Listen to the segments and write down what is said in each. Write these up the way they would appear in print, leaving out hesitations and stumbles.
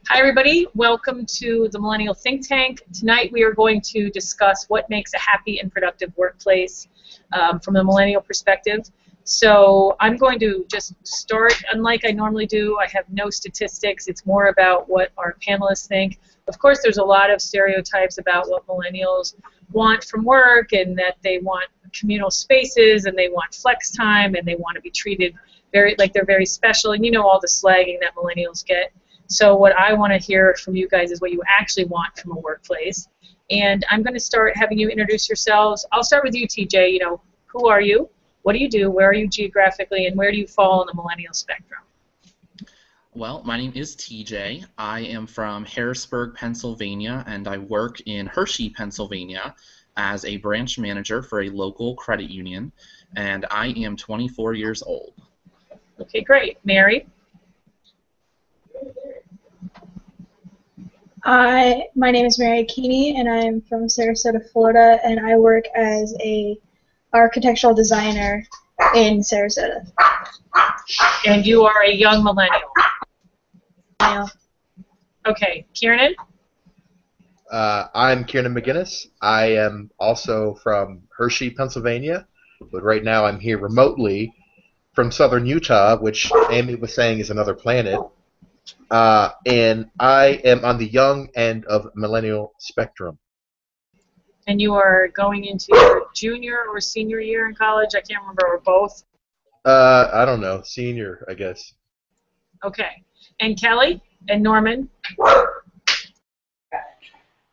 Hi everybody, welcome to the Millennial Think Tank. Tonight we are going to discuss what makes a happy and productive workplace from the millennial perspective. So I'm going to just start, unlike I normally do. I have no statistics. It's more about what our panelists think. Of course, there's a lot of stereotypes about what millennials want from work, and that they want communal spaces, and they want flex time, and they want to be treated like they're very special, and you know all the slagging that millennials get. So what I want to hear from you guys is what you actually want from a workplace. And I'm going to start having you introduce yourselves. I'll start with you, TJ. You know, who are you? What do you do? Where are you geographically? And where do you fall on the millennial spectrum? Well, my name is TJ. I am from Harrisburg, Pennsylvania, and I work in Hershey, Pennsylvania as a branch manager for a local credit union, and I am 24 years old. Okay, great. Mary? My name is Mary Keeney, and I'm from Sarasota, Florida, and I work as a architectural designer in Sarasota. And you are a young millennial. Yeah. Okay, Kieran? I'm Kieran McGinnis. I am also from Hershey, Pennsylvania, but right now I'm here remotely from southern Utah, which Amy was saying is another planet. And I am on the young end of millennial spectrum. And you are going into your junior or senior year in college? I can't remember, or both? I don't know. Senior, I guess. Okay. And Kelly and Norman?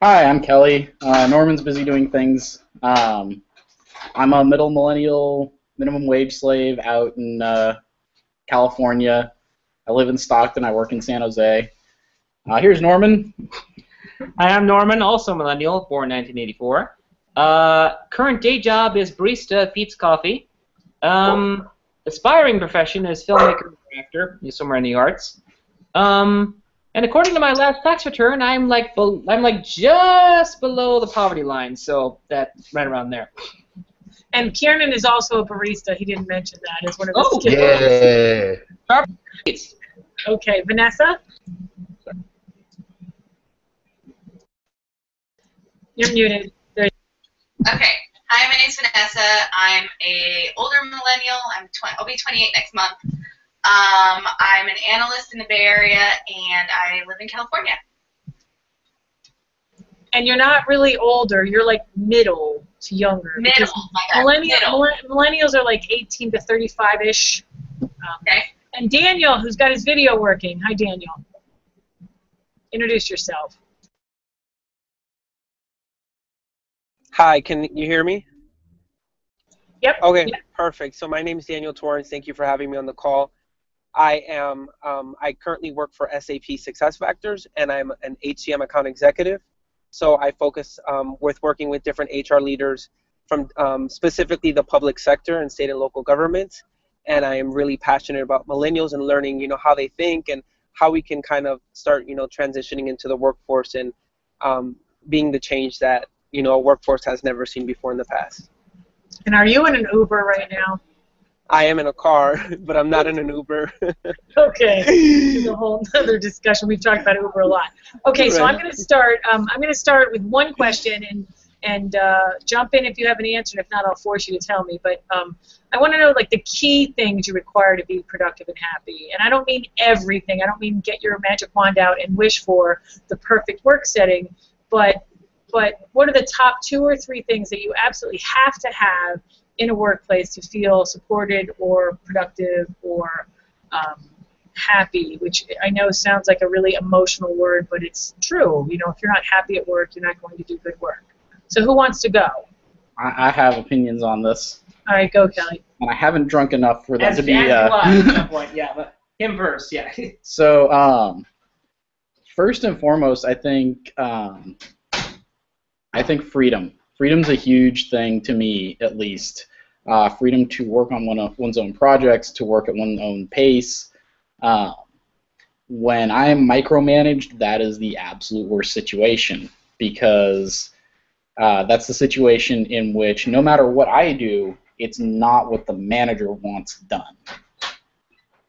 Hi, I'm Kelly. Norman's busy doing things. I'm a middle millennial minimum wage slave out in California. I live in Stockton. I work in San Jose. Here's Norman. I am Norman, also millennial, born 1984. Current day job is barista at Pete's Coffee. Aspiring profession is filmmaker and director, somewhere in the arts. And according to my last tax return, I'm like just below the poverty line, so that's right around there. And Kieran is also a barista. He didn't mention that as one of his Oh, skills. yeah. Okay, Vanessa? You're muted. There. Okay. Hi, my name's Vanessa. I'm a older millennial. I'll be 28 next month. I'm an analyst in the Bay Area, and I live in California. And you're not really older. You're like middle to younger. Middle. Millennials are like 18 to 35-ish. Okay. And Daniel, who's got his video working. Hi, Daniel. Introduce yourself. Hi, can you hear me? Yep. Okay, yep. Perfect. So my name is Daniel Torrance. Thank you for having me on the call. I currently work for SAP SuccessFactors, and I'm an HCM account executive. So I focus with working with different HR leaders from specifically the public sector and state and local governments. And I am really passionate about millennials and learning, how they think and how we can kind of start, transitioning into the workforce and being the change that, a workforce has never seen before in the past. And are you in an Uber right now? I am in a car, but I'm not in an Uber. Okay, it's a whole other discussion. We've talked about Uber a lot. Okay, so I'm going to start. I'm going to start with one question and jump in if you have an answer. And if not, I'll force you to tell me. But I want to know like the key things you require to be productive and happy. And I don't mean everything. I don't mean get your magic wand out and wish for the perfect work setting. But what are the top 2 or 3 things that you absolutely have to have in a workplace to feel supported or productive or happy, which I know sounds like a really emotional word, but it's true. If you're not happy at work, you're not going to do good work. So who wants to go? I have opinions on this. All right, go, Kelly. And I haven't drunk enough for that to be... at some point, yeah, but him first, yeah. So, first and foremost, I think freedom. Freedom's a huge thing to me, at least. Freedom to work on one's own projects, to work at one's own pace. When I'm micromanaged, that is the absolute worst situation, because that's the situation in which no matter what I do, it's not what the manager wants done.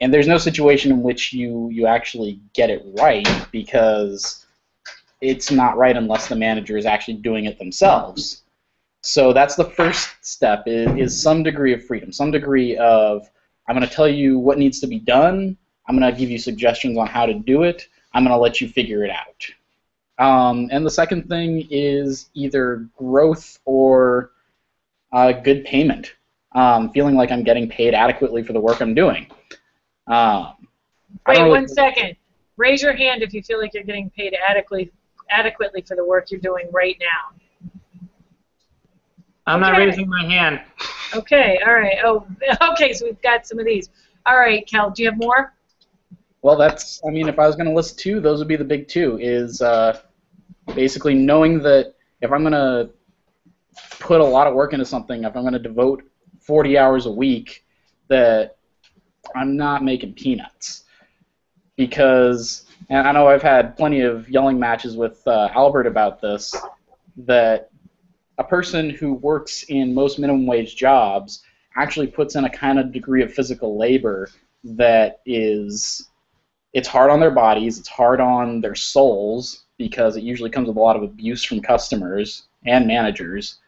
And there's no situation in which you actually get it right, because it's not right unless the manager is actually doing it themselves. So that's the first step, is some degree of freedom, some degree of, I'm going to tell you what needs to be done, I'm going to give you suggestions on how to do it, I'm going to let you figure it out. And the second thing is either growth or good payment, feeling like I'm getting paid adequately for the work I'm doing. Wait 1 second. Raise your hand if you feel like you're getting paid adequately for the work you're doing right now. I'm not raising my hand. Okay, all right. Oh, okay, so we've got some of these. All right, Cal, do you have more? Well, that's, I mean, if I was going to list two, those would be the big two, is basically knowing that if I'm going to put a lot of work into something, if I'm going to devote 40 hours a week, that I'm not making peanuts. Because, and I know I've had plenty of yelling matches with Albert about this, that a person who works in most minimum wage jobs actually puts in a kind of degree of physical labor that is, it's hard on their bodies, it's hard on their souls, because it usually comes with a lot of abuse from customers and managers,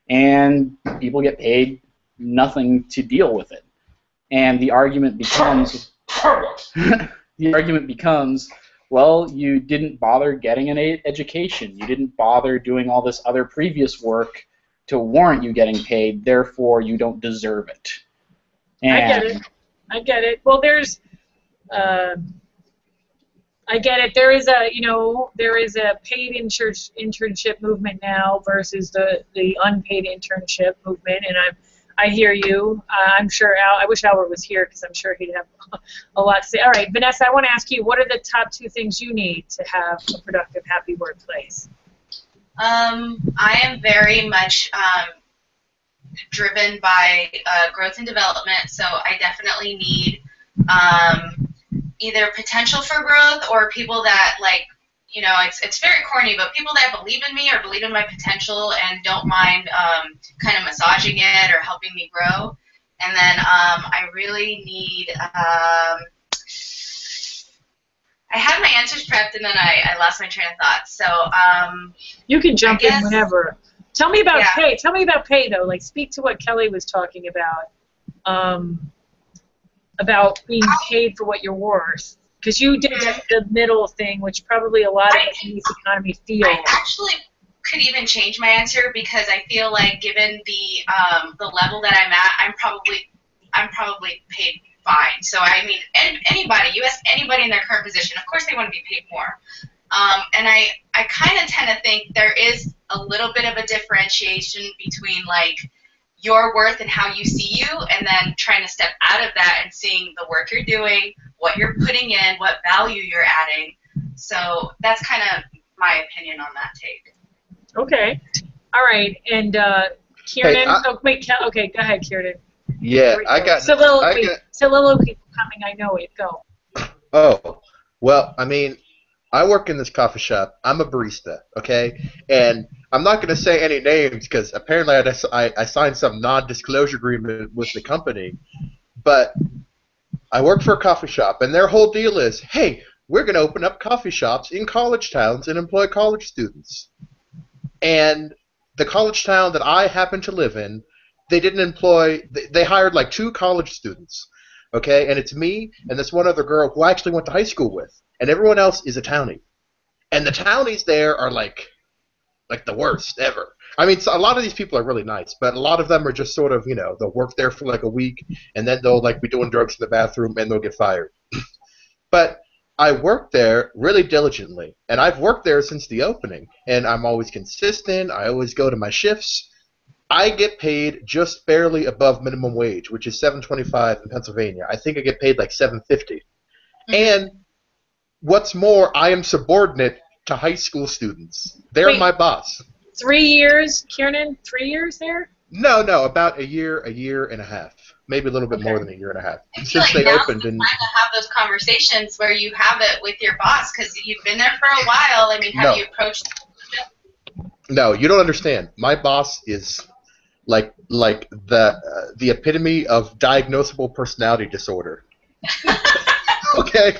and people get paid nothing to deal with it. And the argument becomes, well, you didn't bother getting an education, you didn't bother doing all this other previous work to warrant you getting paid, therefore you don't deserve it. And I get it. Well, there's, I get it. There is a, there is a paid internship movement now versus the unpaid internship movement, and I hear you. I'm sure I wish Albert was here, because I'm sure he'd have a lot to say. All right, Vanessa, I want to ask you, what are the top 2 things you need to have a productive, happy workplace? I am very much driven by growth and development, so I definitely need either potential for growth or people that, like, it's very corny, but people that believe in me or believe in my potential and don't mind kind of massaging it or helping me grow. And then I really need, I had my answers prepped and then I lost my train of thought. So you can jump in whenever. Tell me about pay. Tell me about pay, though. Like, speak to what Kelly was talking about being paid for what you're worth. Because you did the middle thing, which probably a lot of us in this economy feel. I actually could even change my answer, because I feel like, given the level that I'm at, I'm probably paid fine. So I mean, anybody, you ask anybody in their current position, of course they want to be paid more. And I kind of tend to think there is a little bit of a differentiation between, like, your worth and how you see you, and then trying to step out of that and seeing the work you're doing, what you're putting in, what value you're adding. So that's kind of my opinion on that take. Okay. All right. And Kieran, okay, go ahead, Kieran. Yeah, I got soliloquy coming. I know it. Go. Oh, well, I mean, I work in this coffee shop. I'm a barista, okay? And I'm not going to say any names, because apparently I signed some non-disclosure agreement with the company. But I work for a coffee shop, and their whole deal is, hey, we're going to open up coffee shops in college towns and employ college students. And the college town that I happen to live in, they hired like 2 college students, okay? And it's me and this one other girl who I actually went to high school with. And everyone else is a townie. And the townies there are like the worst ever. I mean, so a lot of these people are really nice, but a lot of them are just sort of, they'll work there for like a week, and then they'll like be doing drugs in the bathroom, and they'll get fired. But I work there really diligently, and I've worked there since the opening, and I'm always consistent. I always go to my shifts. I get paid just barely above minimum wage, which is $7.25 in Pennsylvania. I think I get paid like $7.50. And what's more, I am subordinate to high school students. They're my boss. 3 years, Kieran? 3 years there? No, about a year and a half. Maybe a little bit more than a year and a half. Since they opened. And time to have those conversations where you have it with your boss, because you've been there for a while. I mean, have you approached? No, you don't understand. My boss is like the epitome of diagnosable personality disorder. Okay,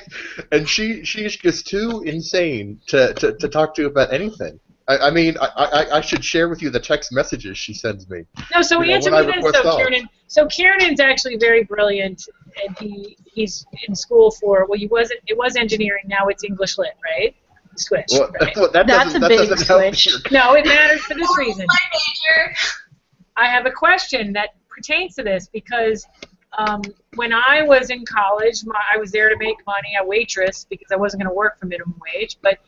and she's just too insane to talk to about anything. I mean, I should share with you the text messages she sends me. No, so answer when me I this, request though, off. Kieran. So Kieran's actually very brilliant, and he's in school for, well, it was engineering, now it's English lit, right? Switch, Well, right? well, that That's doesn't a that big doesn't help switch. your No, it matters for this reason. My major. I have a question that pertains to this because when I was in college, I was there to make money, a waitress, because I wasn't going to work for minimum wage, but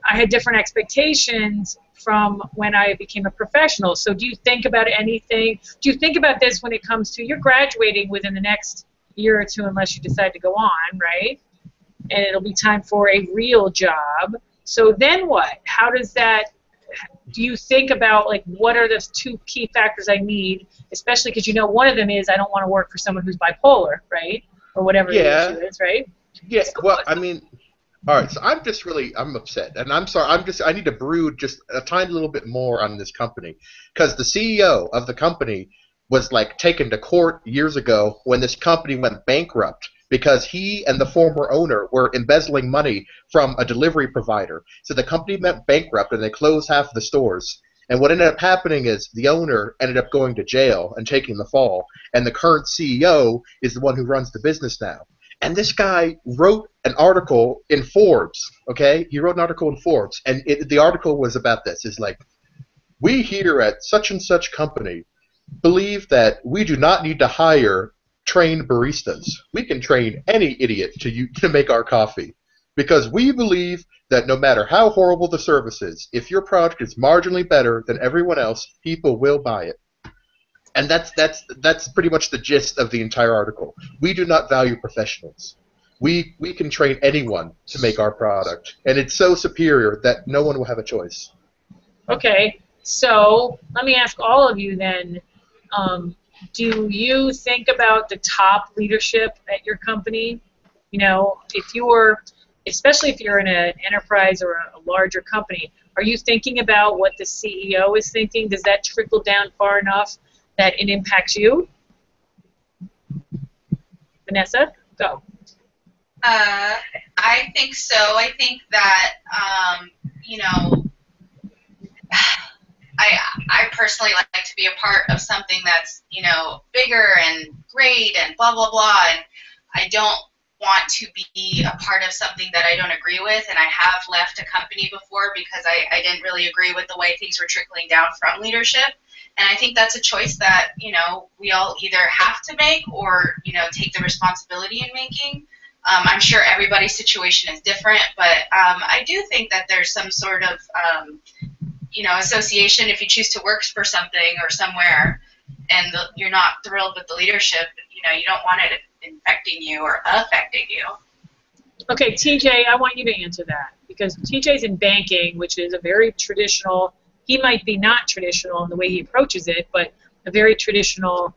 I had different expectations from when I became a professional. So do you think about anything? Do you think about this when it comes to, you're graduating within the next year or two unless you decide to go on, right? And it'll be time for a real job. So then what? How does that, do you think about, like, what are the two key factors I need, especially because you know one of them is I don't want to work for someone who's bipolar, right? Or whatever the issue is, right? Yeah, well, I mean, all right, so I'm upset, and I'm sorry, I need to brood just a tiny little bit more on this company, because the CEO of the company was, like, taken to court years ago when this company went bankrupt because he and the former owner were embezzling money from a delivery provider. So the company went bankrupt, and they closed half of the stores. And what ended up happening is the owner ended up going to jail and taking the fall, and the current CEO is the one who runs the business now. And this guy wrote an article in Forbes, okay? He wrote an article in Forbes, and the article was about this. It's like, we here at such and such company believe that we do not need to hire trained baristas. We can train any idiot to make our coffee, because we believe that no matter how horrible the service is, if your product is marginally better than everyone else, people will buy it. And that's pretty much the gist of the entire article. We do not value professionals. We can train anyone to make our product, and it's so superior that no one will have a choice. Okay, so let me ask all of you then, do you think about the top leadership at your company? You know, especially if you're in an enterprise or a larger company, are you thinking about what the CEO is thinking? Does that trickle down far enough that it impacts you? Vanessa, go. I think so. I think that, I personally like to be a part of something that's, bigger and great and blah, blah, blah. And I don't want to be a part of something that I don't agree with. And I have left a company before because I didn't really agree with the way things were trickling down from leadership. And I think that's a choice that, we all either have to make or, take the responsibility in making. I'm sure everybody's situation is different, but I do think that there's some sort of, association if you choose to work for something or somewhere and you're not thrilled with the leadership, you don't want it infecting you or affecting you. Okay, TJ, I want you to answer that because TJ's in banking, which is a very traditional, he might be not traditional in the way he approaches it, but a very traditional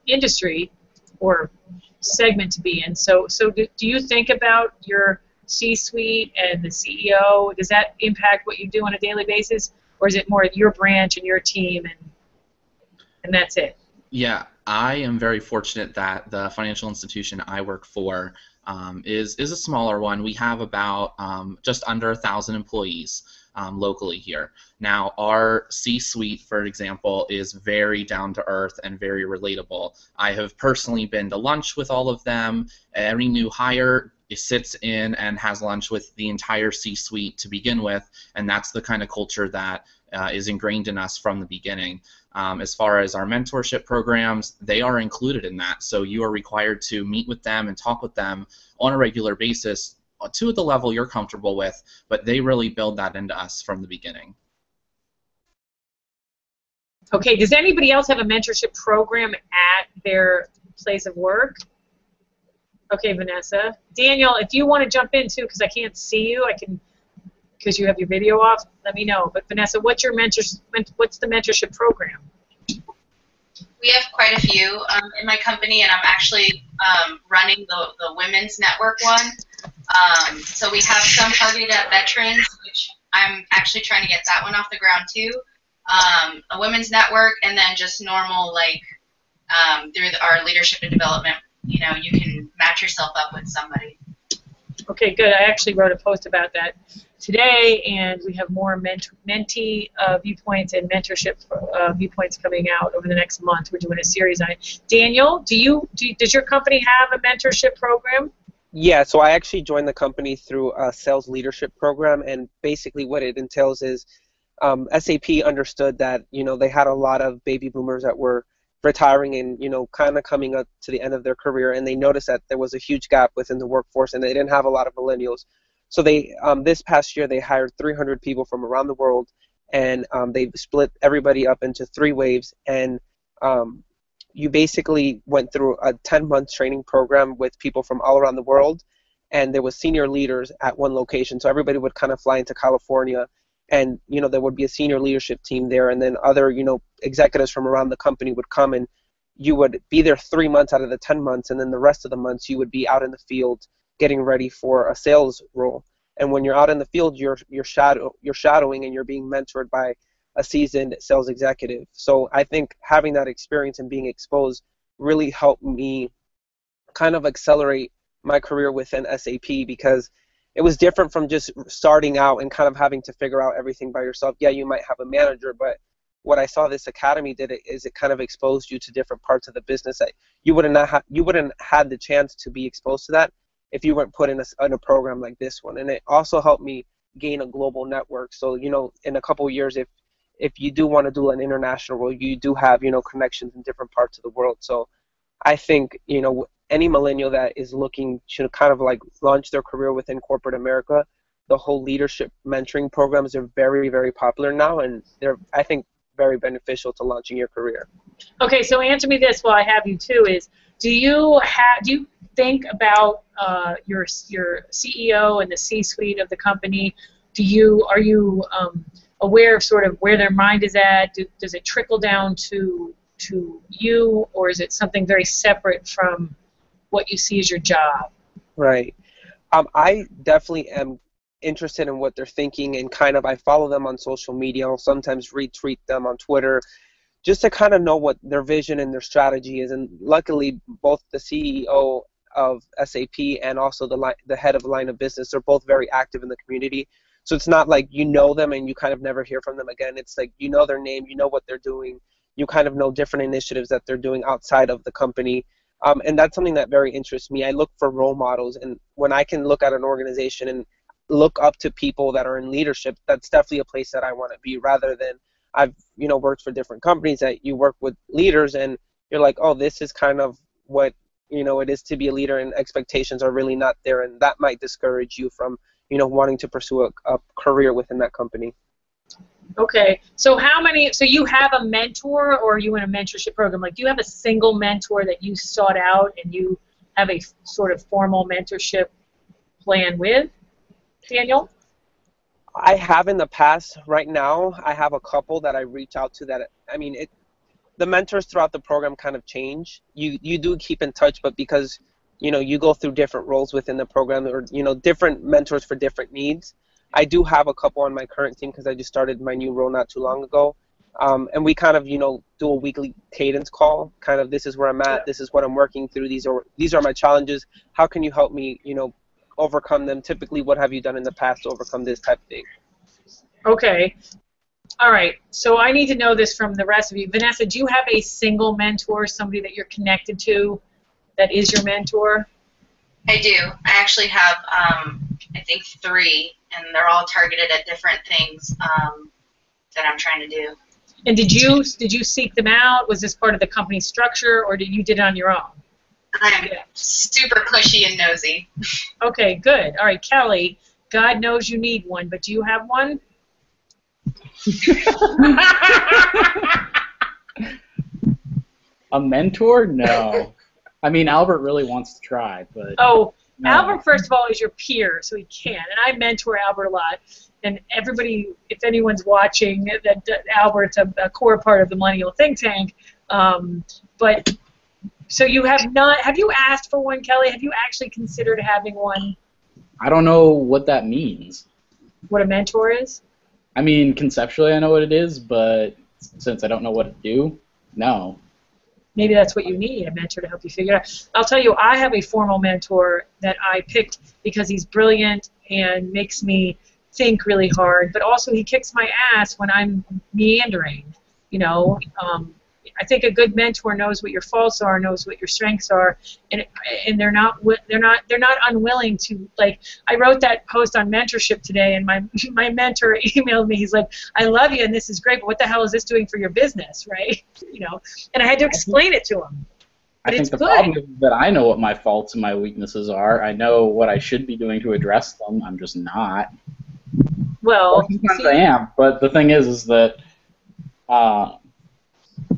industry or segment to be in. So do you think about your C-suite and the CEO? Does that impact what you do on a daily basis, or is it more your branch and your team and that's it? Yeah, I am very fortunate that the financial institution I work for is a smaller one. We have about just under 1,000 employees locally here. Now, our C-suite, for example, is very down-to-earth and very relatable. I have personally been to lunch with all of them. Every new hire sits in and has lunch with the entire C-suite to begin with, and that's the kind of culture that is ingrained in us from the beginning. As far as our mentorship programs, they are included in that. So you are required to meet with them and talk with them on a regular basis to the level you're comfortable with, but they really build that into us from the beginning. Okay, does anybody else have a mentorship program at their place of work? Okay, Vanessa. Daniel, if you want to jump in too, because I can't see you, because you have your video off, let me know. But Vanessa, what's the mentorship program? We have quite a few in my company, and I'm actually running the women's network one. So we have some targeted at veterans, which I'm actually trying to get that one off the ground too. A women's network, and then just normal, like, through our leadership and development, you can match yourself up with somebody. Okay, good. I actually wrote a post about that today, and we have more mentee viewpoints and mentorship viewpoints coming out over the next month. We're doing a series on it. Daniel, does your company have a mentorship program? Yeah, so I actually joined the company through a sales leadership program, and basically what it entails is SAP understood that, they had a lot of baby boomers that were retiring and, kind of coming up to the end of their career, and they noticed that there was a huge gap within the workforce, and they didn't have a lot of millennials. So they, this past year, they hired 300 people from around the world, and they split everybody up into 3 waves, and you basically went through a 10-month training program with people from all around the world, and there was senior leaders at one location. So everybody would kind of fly into California, and there would be a senior leadership team there, and then other executives from around the company would come, and you would be there 3 months out of the 10 months, and then the rest of the months you would be out in the field getting ready for a sales role. And when you're out in the field, you're shadowing and you're being mentored by a seasoned sales executive. So I think having that experience and being exposed really helped me kind of accelerate my career within SAP, because it was different from just starting out and kind of having to figure out everything by yourself. Yeah, you might have a manager, but what I saw this academy did is it kind of exposed you to different parts of the business that you wouldn't had the chance to be exposed to that if you weren't put in a program like this one. And it also helped me gain a global network. So, in a couple of years, if you do want to do an international role, you do have, connections in different parts of the world. So I think, any millennial that is looking to kind of like launch their career within corporate America, the whole leadership mentoring programs are very, very popular now, and they're, I think, very beneficial to launching your career. Okay, so answer me this while I have you too: is do you think about your CEO and the C-suite of the company? Are you aware of sort of where their mind is at? Does it trickle down to you, or is it something very separate from what you see as your job? Right. I definitely am interested in what they're thinking, and kind of I follow them on social media. I'll sometimes retweet them on Twitter just to kind of know what their vision and their strategy is. And luckily, both the CEO of SAP and also the head of the line of business are both very active in the community. So it's not like you know them and you kind of never hear from them again. It's like you know their name, you know what they're doing, you kind of know different initiatives that they're doing outside of the company. And that's something that very interests me. I look for role models, and when I can look at an organization and look up to people that are in leadership, that's definitely a place that I want to be, rather than I've worked for different companies that you work with leaders and you're like, oh, this is kind of what it is to be a leader, and expectations are really not there, and that might discourage you from wanting to pursue a career within that company. Okay, so so you have a mentor, or are you in a mentorship program? Like, do you have a single mentor that you sought out and you have a sort of formal mentorship plan with, Daniel? I have in the past. Right now, I have a couple that I reach out to that, the mentors throughout the program kind of change. You do keep in touch, but because, you go through different roles within the program, or, different mentors for different needs. I do have a couple on my current team because I just started my new role not too long ago. And we kind of, do a weekly cadence call. Kind of, this is where I'm at. This is what I'm working through. These are my challenges. How can you help me, overcome them? Typically, what have you done in the past to overcome this type of thing? Okay. All right. So I need to know this from the rest of you. Vanessa, do you have a single mentor, somebody that you're connected to that is your mentor? I do. I actually have, I think, 3, and they're all targeted at different things that I'm trying to do. And did you seek them out? Was this part of the company structure, or did you did it on your own? I'm super pushy and nosy. Okay, good. All right, Kelly, God knows you need one, but do you have one? A mentor? No. I mean, Albert really wants to try, but... Oh, no. Albert, first of all, is your peer, so he can. And I mentor Albert a lot. And everybody, if anyone's watching, that Albert's a core part of the Millennial think tank. But so you have not... Have you asked for one, Kelly? Have you actually considered having one? I don't know what that means. What a mentor is? I mean, conceptually I know what it is, but since I don't know what to do, no. maybe that's what you need, a mentor to help you figure it out. I'll tell you, I have a formal mentor that I picked because he's brilliant and makes me think really hard, but also he kicks my ass when I'm meandering. You know, I think a good mentor knows what your faults are, knows what your strengths are, and they're not unwilling to, like, I wrote that post on mentorship today, and my mentor emailed me. He's like, I love you and this is great, but what the hell is this doing for your business, right? You know, and I had to explain it to him. But I think the problem is that I know what my faults and my weaknesses are. I know what I should be doing to address them. I'm just not. Well, sometimes I am, but the thing is that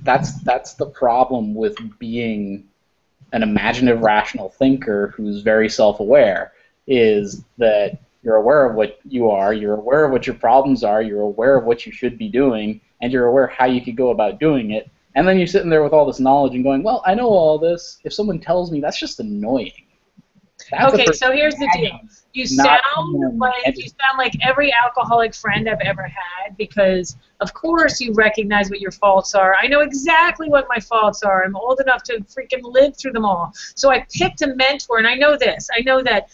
that's the problem with being an imaginative, rational thinker who's very self-aware, is that you're aware of what you are, you're aware of what your problems are, you're aware of what you should be doing, and you're aware how you could go about doing it, and then you're sitting there with all this knowledge and going, well, I know all this. If someone tells me, that's just annoying. That's okay, so here's the deal. You sound like every alcoholic friend I've ever had, because of course you recognize what your faults are. I know exactly what my faults are. I'm old enough to freaking live through them all. So I picked a mentor, and I know this. I know that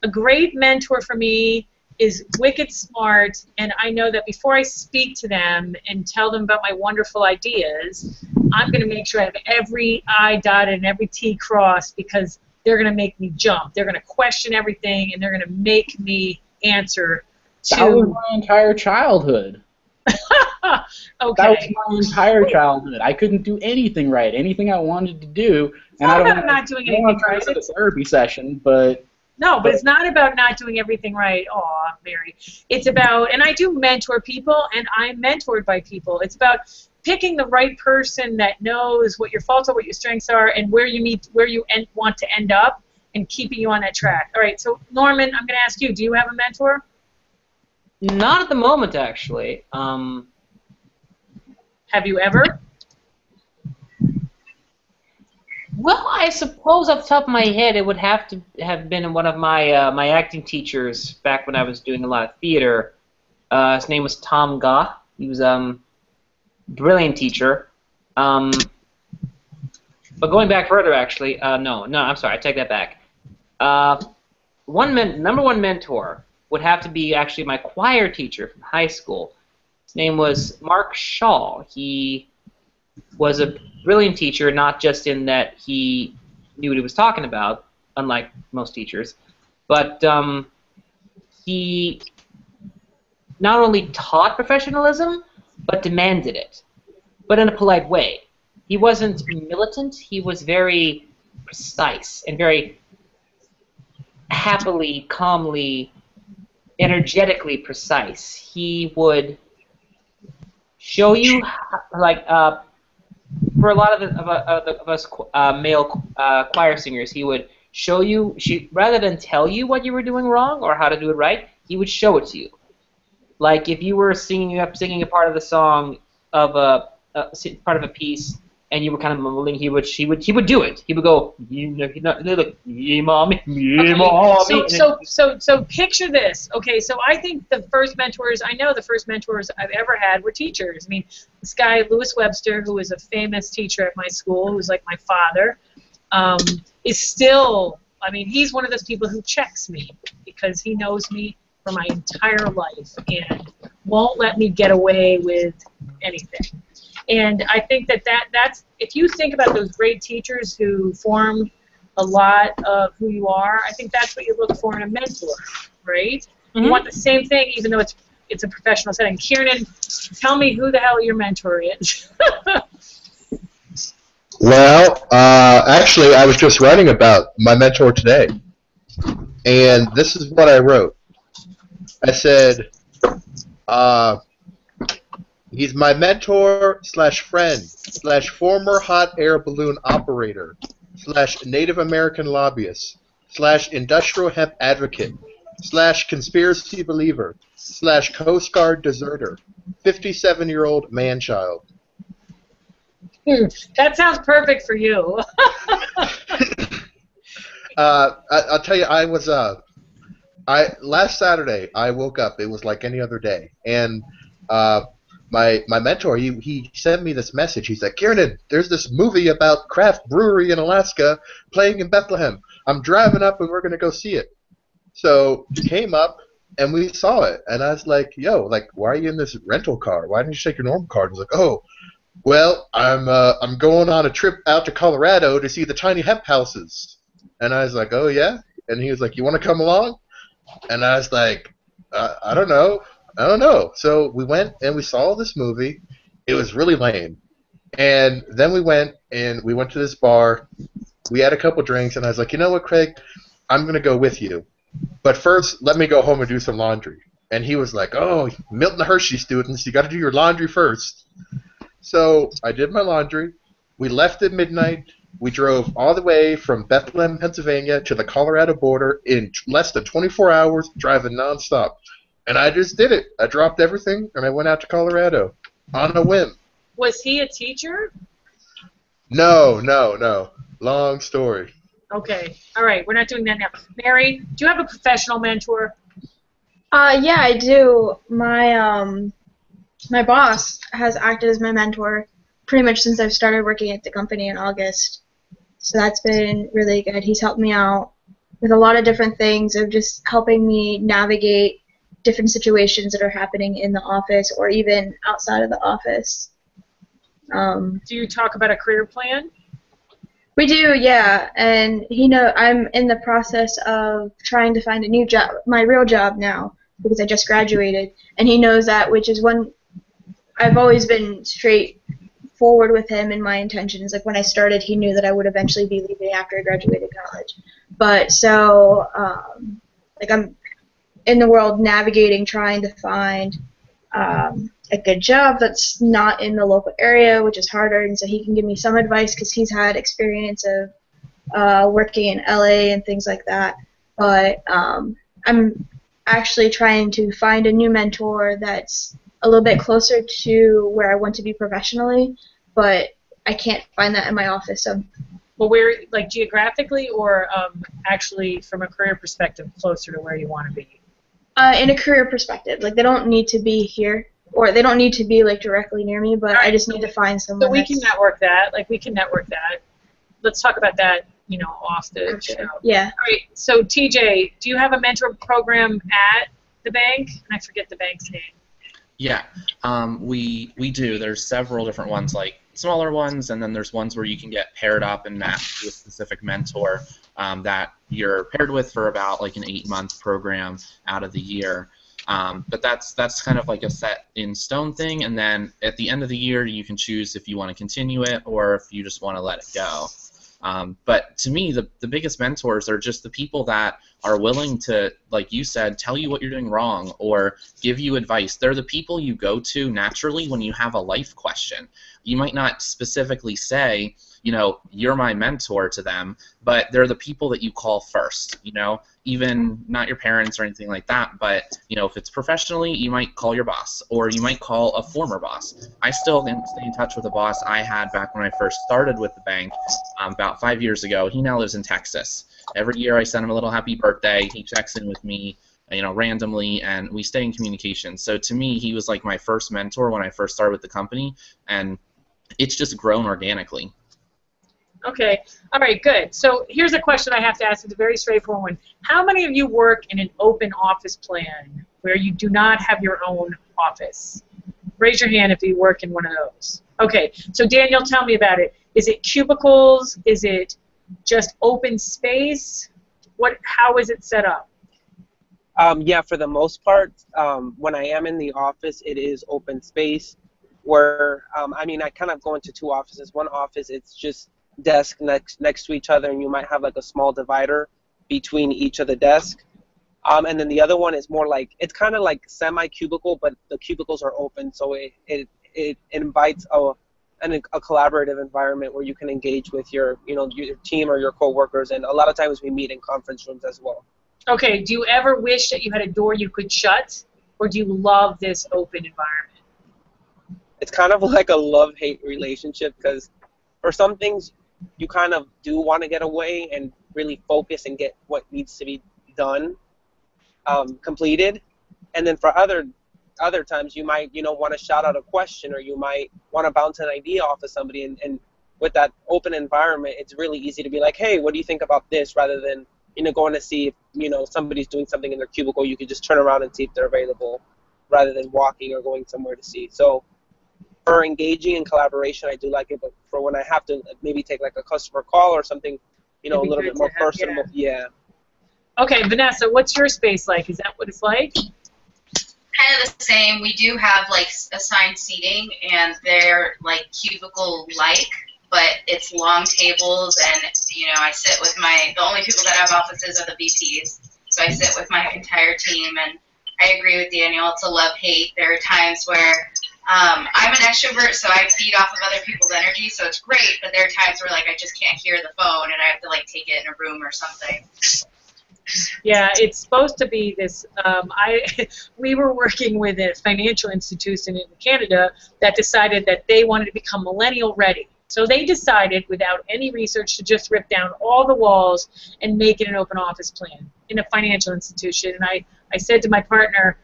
a great mentor for me is wicked smart, and I know that before I speak to them and tell them about my wonderful ideas, I'm going to make sure I have every I dotted and every T crossed, because they're going to make me jump. They're going to question everything, and they're going to make me answer to... That was my entire childhood. Okay. That was my entire childhood. I couldn't do anything right, anything I wanted to do. And I don't about not doing anything right. It's a therapy session, but... No, but it's not about not doing everything right. Aw, Mary. It's about, and I do mentor people, and I'm mentored by people. It's about picking the right person that knows what your faults are, what your strengths are, and where you want to end up, and keeping you on that track. All right, so Norman, I'm going to ask you, do you have a mentor? Not at the moment, actually. Have you ever? Well, I suppose off the top of my head, it would have to have been one of my my acting teachers back when I was doing a lot of theater. His name was Tom Goff. He was brilliant teacher. But going back further, actually, no, I'm sorry, I take that back. Number one mentor would have to be actually my choir teacher from high school. His name was Mark Shaw. He was a brilliant teacher, not just in that he knew what he was talking about, unlike most teachers, but he not only taught professionalism, but demanded it, but in a polite way. He wasn't militant. He was very precise and very happily, calmly, energetically precise. He would show you, like, for a lot of us male choir singers, he would show you, rather than tell you what you were doing wrong or how to do it right, he would show it to you. Like if you were singing a part of the song of part of a piece, and you were kind of mumbling, he would do it. He would go, look, yeah, mommy, yeah, mommy. So picture this. Okay, so I think the first mentors I've ever had were teachers. I mean, this guy Lewis Webster, who was a famous teacher at my school, who's like my father, is still. I mean, he's one of those people who checks me because he knows me for my entire life and won't let me get away with anything. And I think that's, if you think about those great teachers who formed a lot of who you are, I think that's what you look for in a mentor, right? Mm-hmm. You want the same thing, even though it's a professional setting. Kieran, tell me who the hell your mentor is. Well, actually, I was just writing about my mentor today, and this is what I wrote. I said, he's my mentor / friend / former hot air balloon operator / Native American lobbyist / industrial hemp advocate / conspiracy believer / Coast Guard deserter, 57-year-old man-child. That sounds perfect for you. I'll tell you, I was last Saturday I woke up. It was like any other day, and my mentor, he sent me this message. He's like, Kieran, there's this movie about craft brewery in Alaska playing in Bethlehem. I'm driving up and we're gonna go see it. So came up and we saw it, and I was like, yo, like, why are you in this rental car? Why didn't you take your normal car? And he's like, oh, well, I'm going on a trip out to Colorado to see the tiny hemp houses. And I was like, oh yeah? And he was like, you want to come along? And I was like, I don't know. I don't know. So we went and we saw this movie. It was really lame. And then we went to this bar. We had a couple drinks, and I was like, you know what, Craig? I'm going to go with you. But first, let me go home and do some laundry. And he was like, oh, Milton Hershey students, you got to do your laundry first. So I did my laundry. We left at midnight. We drove all the way from Bethlehem, Pennsylvania to the Colorado border in less than 24 hours, driving nonstop. And I just did it. I dropped everything, and I went out to Colorado on a whim. Was he a teacher? No. Long story. Okay. All right. We're not doing that now. Mary, do you have a professional mentor? Yeah, I do. My boss has acted as my mentor pretty much since I've started working at the company in August. So that's been really good. He's helped me out with a lot of different things of just helping me navigate different situations that are happening in the office or even outside of the office. Do you talk about a career plan? We do, yeah. And I'm in the process of trying to find a new job, my real job now, because I just graduated. And he knows that, which is one I've always been straightforward with him in my intentions. Like when I started, he knew that I would eventually be leaving after I graduated college. But so, like I'm in the world navigating, trying to find a good job that's not in the local area, which is harder. And so he can give me some advice because he's had experience of working in LA and things like that. But I'm actually trying to find a new mentor that's a little bit closer to where I want to be professionally, but I can't find that in my office. So, well, where, like geographically or actually from a career perspective, closer to where you want to be? In a career perspective, like they don't need to be here, or they don't need to be like directly near me, but I just need to find someone. So we can network that. Like we can network that. Let's talk about that, off the show. Yeah. All right. So TJ, do you have a mentor program at the bank? And I forget the bank's name. Yeah, we do. There's several different ones, like smaller ones, and then there's ones where you can get paired up and matched to a specific mentor that you're paired with for about like an 8-month program out of the year. But that's kind of like a set in stone thing, and then at the end of the year you can choose if you want to continue it or if you just want to let it go. But to me, the biggest mentors are just the people that are willing to, like you said, tell you what you're doing wrong or give you advice. They're the people you go to naturally when you have a life question. You might not specifically say, you're my mentor to them, but they're the people that you call first, even not your parents or anything like that, but, if it's professionally, you might call your boss, or you might call a former boss. I still stay in touch with a boss I had back when I first started with the bank about 5 years ago. He now lives in Texas. Every year I send him a little happy birthday. He checks in with me, randomly, and we stay in communication. So to me, he was like my first mentor when I first started with the company, and it's just grown organically. Okay. All right, good. So here's a question I have to ask. It's a very straightforward one. How many of you work in an open office plan where you do not have your own office? Raise your hand if you work in one of those. Okay. So Daniel, tell me about it. Is it cubicles? Is it just open space? How is it set up? Yeah, for the most part, when I am in the office, it is open space where, I kind of go into 2 offices. One office, it's just desk next to each other, and you might have like a small divider between each of the desks. And then the other one is more like, it's kind of like semi-cubicle, but the cubicles are open, so it invites a collaborative environment where you can engage with your team or your coworkers, and a lot of times we meet in conference rooms as well. Okay, do you ever wish that you had a door you could shut, or do you love this open environment? It's kind of like a love-hate relationship, because for some things you kind of do want to get away and really focus and get what needs to be done completed, and then for other other times you might, want to shout out a question, or you might want to bounce an idea off of somebody. And with that open environment, it's really easy to be like, hey, what do you think about this? Rather than, going to see if, somebody's doing something in their cubicle, you could just turn around and see if they're available rather than walking or going somewhere to see. So for engaging in collaboration, I do like it, but for when I have to maybe take like a customer call or something, a little bit more personal. Yeah. Okay, Vanessa, what's your space like? Is that what it's like? Kind of the same. We do have like assigned seating, and they're like cubicle-like, but it's long tables, and I sit with the only people that have offices are the VPs, so I sit with my entire team, and I agree with Daniel. It's a love-hate. There are times where I'm an extrovert, so I feed off of other people's energy, so it's great, but there are times where like I just can't hear the phone, and I have to like take it in a room or something. Yeah, it's supposed to be this. We were working with a financial institution in Canada that decided that they wanted to become millennial ready. So they decided, without any research, to just rip down all the walls and make it an open office plan in a financial institution. And I said to my partner,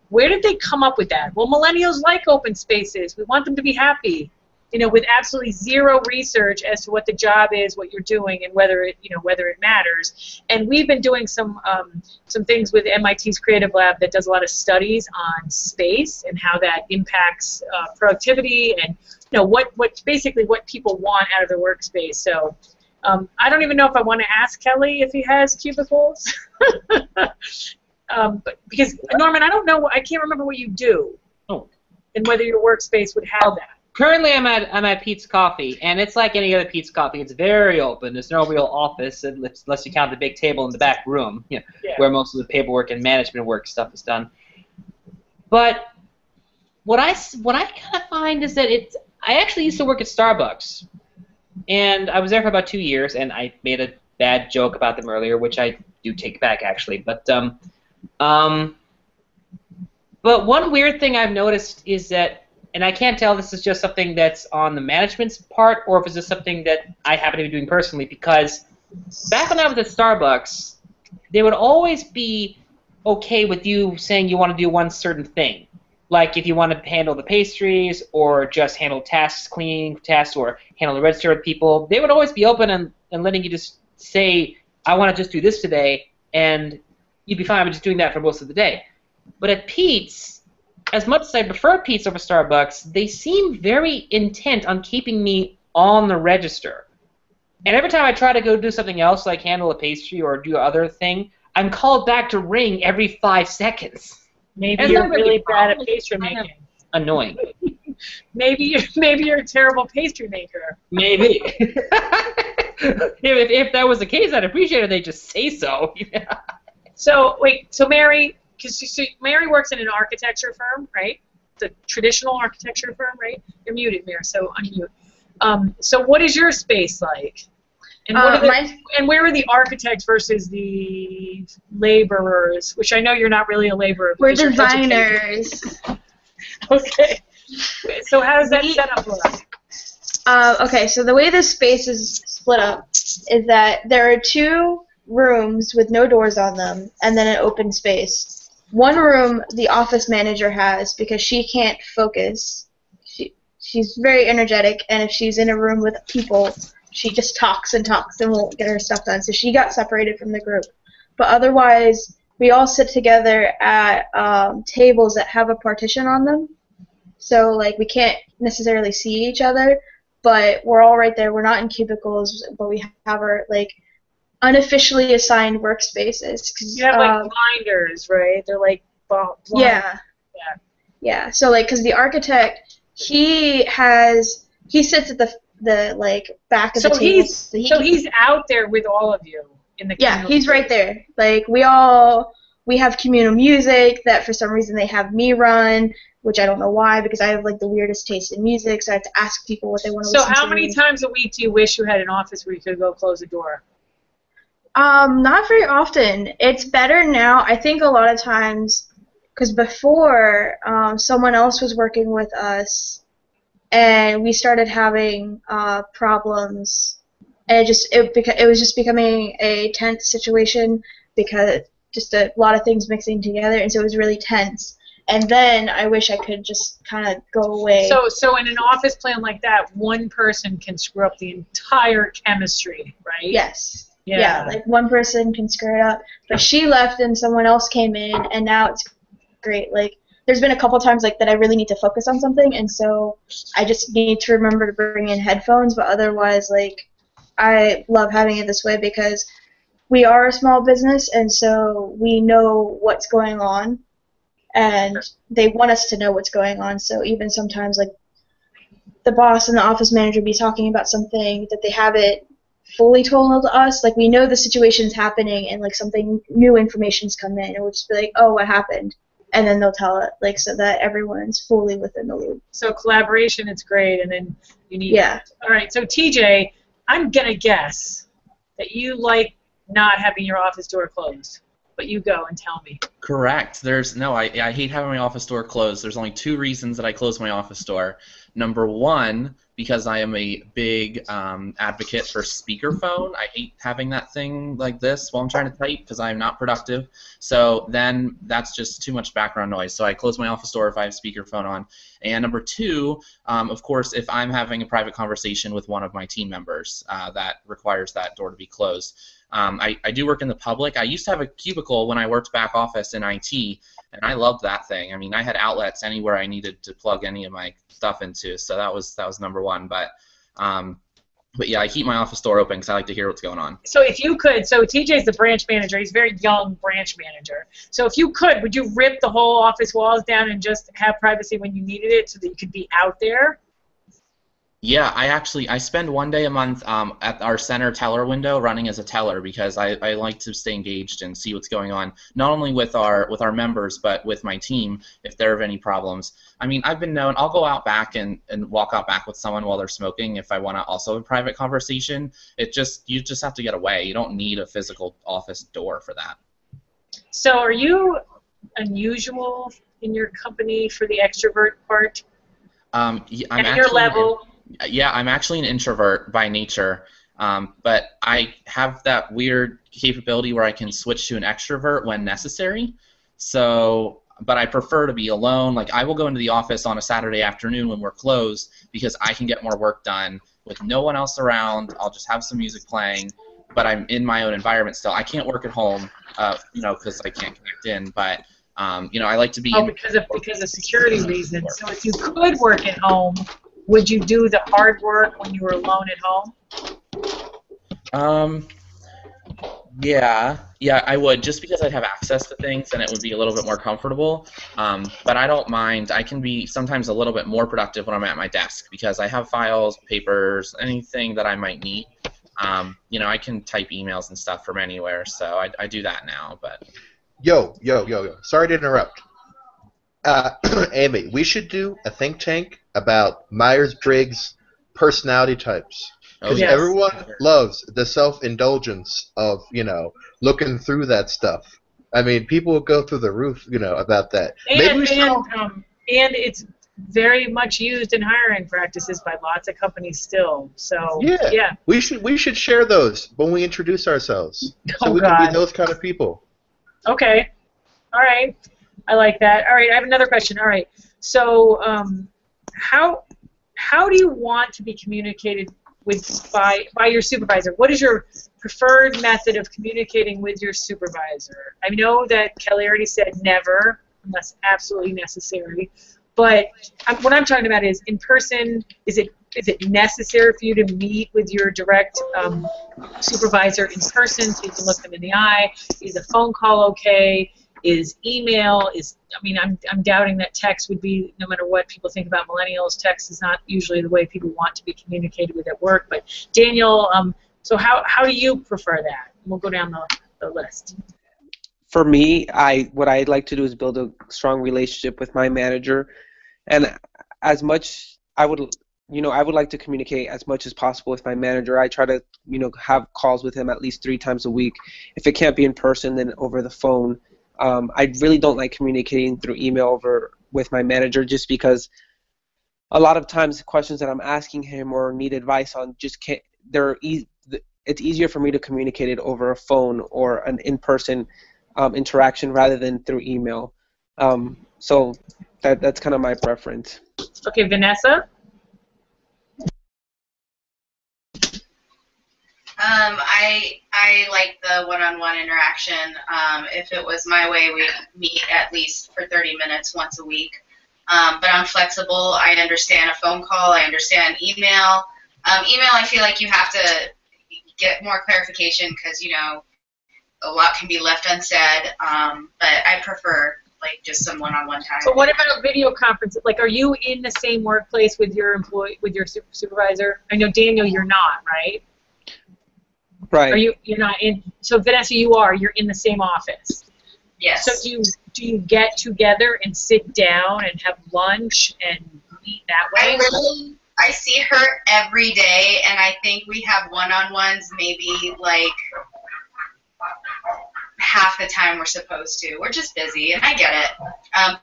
where did they come up with that? Well, millennials like open spaces. We want them to be happy. With absolutely zero research as to what the job is, what you're doing, and whether it matters. And we've been doing some things with MIT's Creative Lab that does a lot of studies on space and how that impacts productivity and what people want out of their workspace. So I don't even know if I want to ask Kelly if he has cubicles, but because Norman, I can't remember what you do, and whether your workspace would have that. Currently, I'm at Pete's Coffee, and it's like any other Pete's Coffee. It's very open. There's no real office unless you count the big table in the back room, where most of the paperwork and management work stuff is done. But what I kind of find is that I actually used to work at Starbucks, and I was there for about 2 years, and I made a bad joke about them earlier, which I do take back actually. But one weird thing I've noticed is that. And I can't tell if this is just something that's on the management's part or if it's just something that I happen to be doing personally, because back when I was at Starbucks, they would always be okay with you saying you want to do one certain thing. Like if you want to handle the pastries or just handle tasks, cleaning tasks, or handle the register with people, they would always be open and letting you just say, I want to just do this today, and you'd be fine with just doing that for most of the day. But at Pete's, as much as I prefer Pete's over Starbucks, they seem very intent on keeping me on the register. And every time I try to go do something else, like handle a pastry or do other thing, I'm called back to ring every 5 seconds. Maybe you're really bad at pastry making. Annoying. Maybe you're a terrible pastry maker. Maybe. if that was the case, I'd appreciate it if they just say so. So Mary. Because Mary works in an architecture firm, right? The traditional architecture firm, right? You're muted, Mary, so unmute. So what is your space like? And and where are the architects versus the laborers? Which I know you're not really a laborer. We're designers. Okay. So how does that set up look? Okay, so the way this space is split up is that there are 2 rooms with no doors on them, and then an open space. One room the office manager has because she can't focus. She's very energetic, and if she's in a room with people, she just talks and won't get her stuff done. So she got separated from the group. But otherwise, we all sit together at tables that have a partition on them. So like we can't necessarily see each other, but we're all right there. We're not in cubicles, but we have our like unofficially assigned workspaces. You have like blinders, right? They're like yeah. So like, because the architect, he sits at the like back of the table. So he's out there with all of you in the communal he's space. Right there. Like we have communal music that for some reason they have me run, which I don't know why, because I have like the weirdest taste in music, so I have to ask people what they want to listen to. So how many times a week do you wish you had an office where you could go close the door? Not very often. It's better now. I think a lot of times, because before someone else was working with us, and we started having problems, and it was just becoming a tense situation because just a lot of things mixing together, and so it was really tense. And then I wish I could just kind of go away. So in an office plan like that, one person can screw up the entire chemistry, right? Yes. Yeah. Yeah, like one person can screw it up. But she left and someone else came in, and now it's great. Like, there's been a couple times like that I really need to focus on something, and so I just need to remember to bring in headphones. But otherwise, like, I love having it this way because we are a small business, and so we know what's going on, and they want us to know what's going on. So even sometimes, like, the boss and the office manager be talking about something that they haven't fully told to us. Like, we know the situation's happening, and like something new information's come in, and we'll just be like, oh, what happened? And then they'll tell it, like, so that everyone's fully within the loop. So collaboration, it's great, and then you need. Yeah. All right. So TJ, I'm gonna guess that you like not having your office door closed, but you go and tell me. Correct. I hate having my office door closed. There's only 2 reasons that I close my office door. Number 1, because I am a big advocate for speakerphone. I hate having that thing like this while I'm trying to type because I'm not productive. So then that's just too much background noise. So I close my office door if I have speakerphone on. And number 2, of course, if I'm having a private conversation with one of my team members, that requires that door to be closed. I do work in the public. I used to have a cubicle when I worked back office in IT, and I loved that thing. I mean, I had outlets anywhere I needed to plug any of my stuff into, so that was number 1. But yeah, I keep my office door open because I like to hear what's going on. So if you could, so TJ's the branch manager. He's a very young branch manager. So if you could, would you rip the whole office walls down and just have privacy when you needed it so that you could be out there? Yeah, I spend 1 day a month at our center teller window running as a teller because I like to stay engaged and see what's going on, not only with our members but with my team if there are any problems. I mean, I've been known, I'll go out back and walk out back with someone while they're smoking if I want to also have a private conversation. You just have to get away. You don't need a physical office door for that. So are you unusual in your company for the extrovert part? At your level? Yeah, I'm actually an introvert by nature, but I have that weird capability where I can switch to an extrovert when necessary. So, but I prefer to be alone. Like, I will go into the office on a Saturday afternoon when we're closed because I can get more work done with no one else around. I'll just have some music playing, but I'm in my own environment still. I can't work at home, because I can't connect in, but I like to be. Oh, because of security reasons. So if you could work at home, would you do the hard work when you were alone at home? Yeah, I would, just because I'd have access to things and it would be a little bit more comfortable. But I don't mind. I can be sometimes a little bit more productive when I'm at my desk because I have files, papers, anything that I might need. I can type emails and stuff from anywhere, so I do that now. But Yo. Sorry to interrupt. Amy, we should do a think tank about Myers-Briggs personality types. Because everyone loves the self-indulgence of, looking through that stuff. I mean, people will go through the roof, about that. And it's very much used in hiring practices by lots of companies still. So yeah. We should share those when we introduce ourselves. So we can be those kind of people. Okay. All right. I like that. All right, I have another question. All right. So how do you want to be communicated with by your supervisor? What is your preferred method of communicating with your supervisor? I know that Kelly already said never, unless absolutely necessary. But what I'm talking about is in person. Is it necessary for you to meet with your direct supervisor in person so you can look them in the eye? Is a phone call okay? Is email? I'm doubting that text would be, no matter what people think about millennials, text is not usually the way people want to be communicated with at work. But Daniel, so how do you prefer that? We'll go down the list. For me, what I'd like to do is build a strong relationship with my manager, and as much I would like to communicate as much as possible with my manager. I try to have calls with him at least 3 times a week. If it can't be in person, then over the phone. I really don't like communicating through email with my manager just because a lot of times the questions that I'm asking him or need advice on just can't. It's easier for me to communicate it over a phone or an in-person interaction rather than through email. So that's kind of my preference. Okay, Vanessa? I like the one-on-one interaction. If it was my way, we'd meet at least for 30 minutes once a week. But I'm flexible. I understand a phone call. I understand email. Email, I feel like you have to get more clarification because, you know, a lot can be left unsaid. But I prefer like just some one-on-one time. But what about a video conference? Like, are you in the same workplace with your supervisor? I know, Daniel, you're not, right? Right. Are you're not in? So Vanessa, you are. You're in the same office. Yes. So do you get together and sit down and have lunch and meet that way? I see her every day, and I think we have one-on-ones maybe like half the time we're supposed to. We're just busy, and I get it.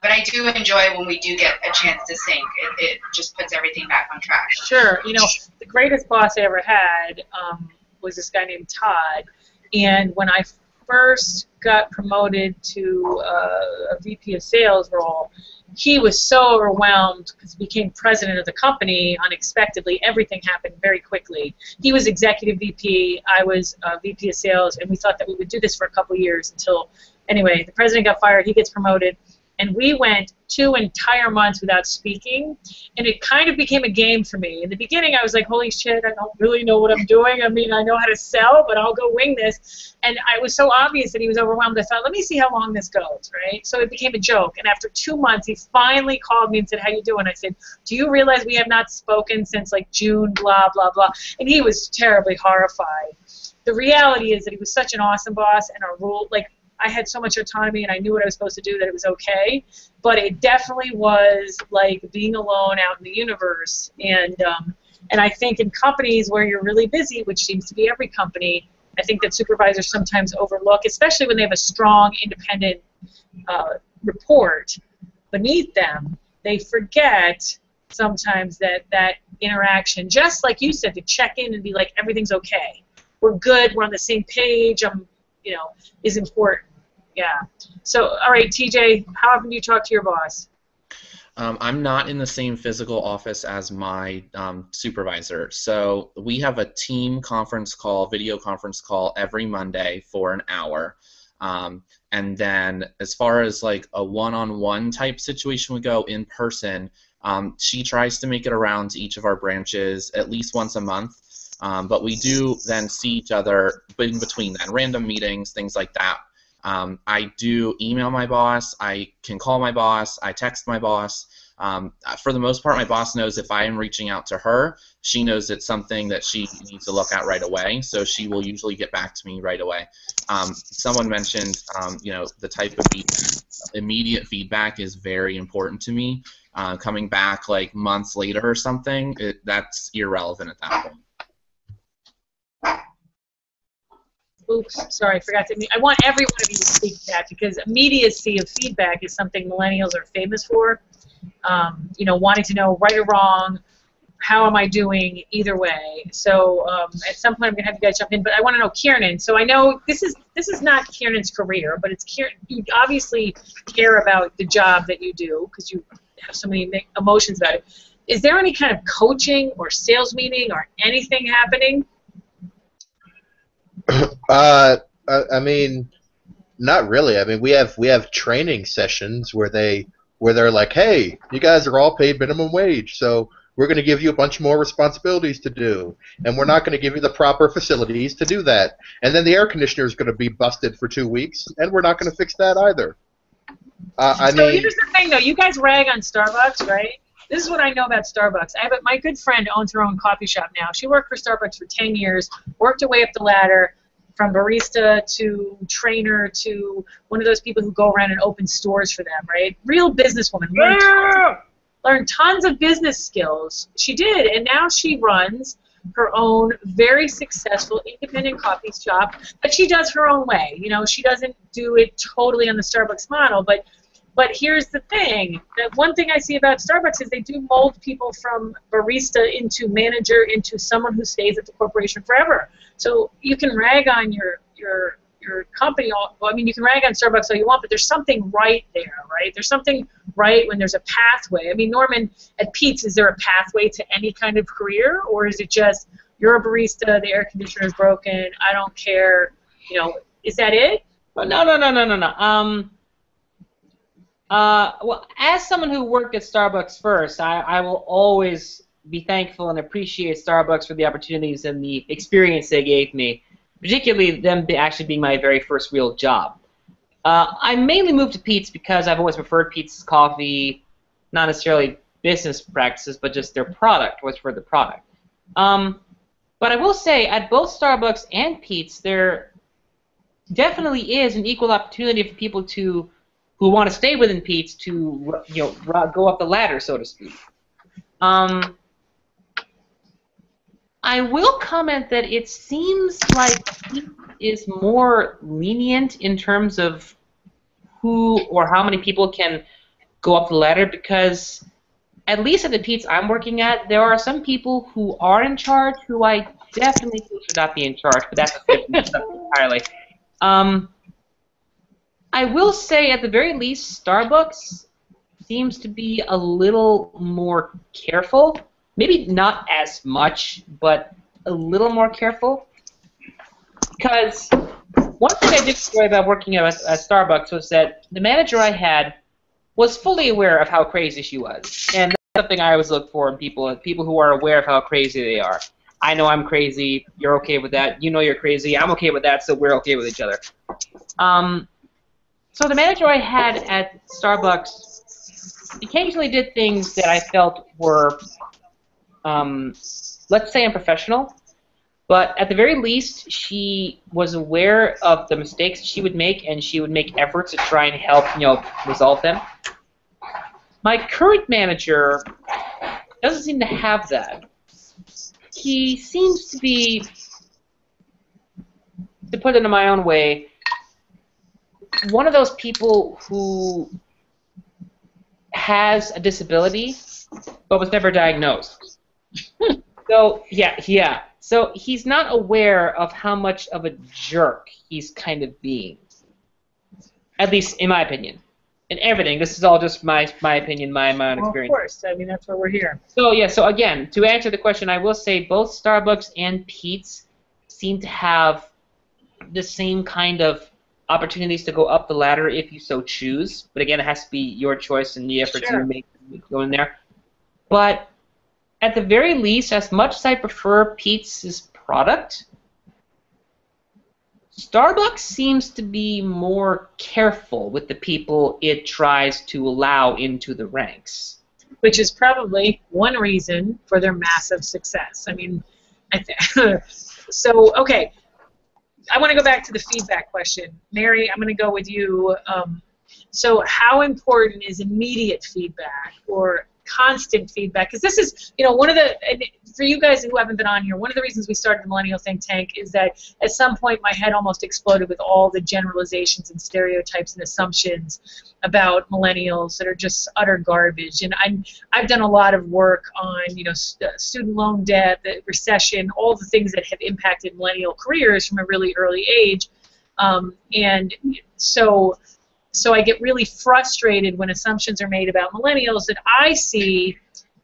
But I do enjoy when we do get a chance to sync. It just puts everything back on track. Sure. You know, the greatest boss I ever had was this guy named Todd, and when I first got promoted to a VP of sales role, he was so overwhelmed because he became president of the company unexpectedly. Everything happened very quickly. He was executive VP, I was VP of sales, and we thought that we would do this for a couple years until, anyway, the president got fired, he gets promoted, and we went 2 entire months without speaking, and it kind of became a game for me. In the beginning, I was like, holy shit, I don't really know what I'm doing. I mean, I know how to sell, but I'll go wing this. And it was so obvious that he was overwhelmed. I thought, let me see how long this goes, right? So it became a joke. And after 2 months, he finally called me and said, how you doing? I said, do you realize we have not spoken since, like, June, blah, blah, blah. And he was terribly horrified. The reality is that he was such an awesome boss, and our rule, like, I had so much autonomy and I knew what I was supposed to do that it was okay, but it definitely was like being alone out in the universe. And I think in companies where you're really busy, which seems to be every company, I think that supervisors sometimes overlook, especially when they have a strong, independent report beneath them. They forget sometimes that interaction, just like you said, to check in and be like, everything's okay. We're good. We're on the same page. Is important. Yeah. So, all right, TJ, how often do you talk to your boss? I'm not in the same physical office as my supervisor. So we have a team conference call, video conference call every Monday for an hour. And then as far as like a one-on-one type situation would go in person, she tries to make it around to each of our branches at least once a month. But we do then see each other in between then, random meetings, things like that. I do email my boss, I can call my boss, I text my boss. For the most part, my boss knows if I am reaching out to her, she knows it's something that she needs to look at right away, so she will usually get back to me right away. Someone mentioned, the type of feedback. Immediate feedback is very important to me. Coming back like months later or something, that's irrelevant at that point. Oops, sorry, I forgot to. I want every one of you to speak to that because immediacy of feedback is something millennials are famous for. Wanting to know right or wrong, how am I doing either way. So at some point I'm going to have you guys jump in, but I want to know Kiernan. So I know this is not Kiernan's career, but it's Kieran. You obviously care about the job that you do because you have so many emotions about it. Is there any kind of coaching or sales meeting or anything happening? I mean, not really. I mean, we have training sessions where they're like, hey, you guys are all paid minimum wage, so we're going to give you a bunch more responsibilities to do, and we're not going to give you the proper facilities to do that. And then the air conditioner is going to be busted for 2 weeks, and we're not going to fix that either. Here's the thing, though. You guys rag on Starbucks, right? This is what I know about Starbucks. My good friend owns her own coffee shop now. She worked for Starbucks for 10 years, worked her way up the ladder from barista to trainer to one of those people who go around and open stores for them, right? Real businesswoman. Learned tons of business skills. She did, and now she runs her own very successful independent coffee shop, but she does her own way. She doesn't do it totally on the Starbucks model, but here's the thing. The one thing I see about Starbucks is they do mold people from barista into manager into someone who stays at the corporation forever. So you can rag on your your company, well, I mean, you can rag on Starbucks all you want, but there's something right there, right? There's something right when there's a pathway. I mean, Norman, at Pete's, is there a pathway to any kind of career, or is it just you're a barista, the air conditioner is broken, I don't care, you know, is that it? Well, no. Well, as someone who worked at Starbucks first, I will always be thankful and appreciate Starbucks for the opportunities and the experience they gave me, particularly them actually being my very first real job. I mainly moved to Pete's because I've always preferred Pete's coffee, not necessarily business practices, but just their product. I always preferred the product. But I will say, at both Starbucks and Pete's, there definitely is an equal opportunity for people who want to stay within Pete's to, you know, go up the ladder, so to speak. I will comment that it seems like Pete's is more lenient in terms of who or how many people can go up the ladder, because at least at the Pete's I'm working at, there are some people who are in charge who I definitely feel should not be in charge, but that's different stuff entirely. I will say, at the very least, Starbucks seems to be a little more careful. Maybe not as much, but a little more careful. Because one thing I did enjoy about working at Starbucks was that the manager I had was fully aware of how crazy she was. And that's something I always look for in people who are aware of how crazy they are. I know I'm crazy, you're okay with that, you know you're crazy, I'm okay with that, so we're okay with each other. So the manager I had at Starbucks occasionally did things that I felt were, let's say, unprofessional, but at the very least, she was aware of the mistakes she would make, and she would make efforts to try and help, you know, resolve them. My current manager doesn't seem to have that. He seems to be, to put it in my own way, one of those people who has a disability but was never diagnosed. So, yeah. So he's not aware of how much of a jerk he's kind of being. At least in my opinion. And everything. This is all just my opinion, my own experience. Of course. I mean, that's why we're here. So, yeah, so again, to answer the question, I will say both Starbucks and Pete's seem to have the same kind of opportunities to go up the ladder if you so choose. But again, it has to be your choice and the efforts you make to go in there. But at the very least, as much as I prefer Pete's product, Starbucks seems to be more careful with the people it tries to allow into the ranks. Which is probably one reason for their massive success. I mean, so, okay. I want to go back to the feedback question. Mary, I'm going to go with you. So how important is immediate feedback or constant feedback? Because this is, you know, one of the, for you guys who haven't been on here, one of the reasons we started the Millennial Think Tank is that at some point my head almost exploded with all the generalizations and stereotypes and assumptions about millennials that are just utter garbage. And I've done a lot of work on, you know, student loan debt, the recession, all the things that have impacted millennial careers from a really early age. And so I get really frustrated when assumptions are made about millennials that I see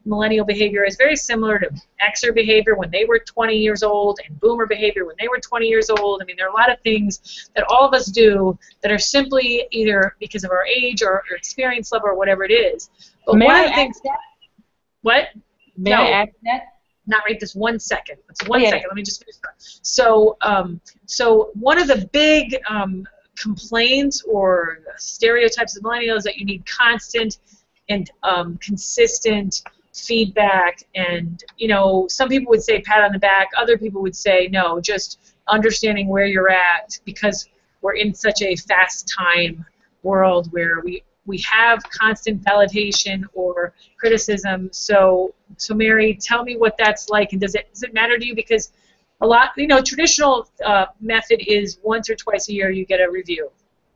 millennial behavior as very similar to Xer behavior when they were 20 years old and Boomer behavior when they were 20 years old. I mean, there are a lot of things that all of us do that are simply either because of our age or experience level or whatever it is. But May one I of the things, add that? What? May I add that? Not right this 1 second. It's one second. Let me just finish that. So, so one of the big complaints or stereotypes of millennials that you need constant and consistent feedback, and you know, some people would say pat on the back, other people would say no, just understanding where you're at, because we're in such a fast time world where we have constant validation or criticism. So Mary, tell me what that's like, and does it matter to you? Because a lot, you know, traditional method is once or twice a year you get a review.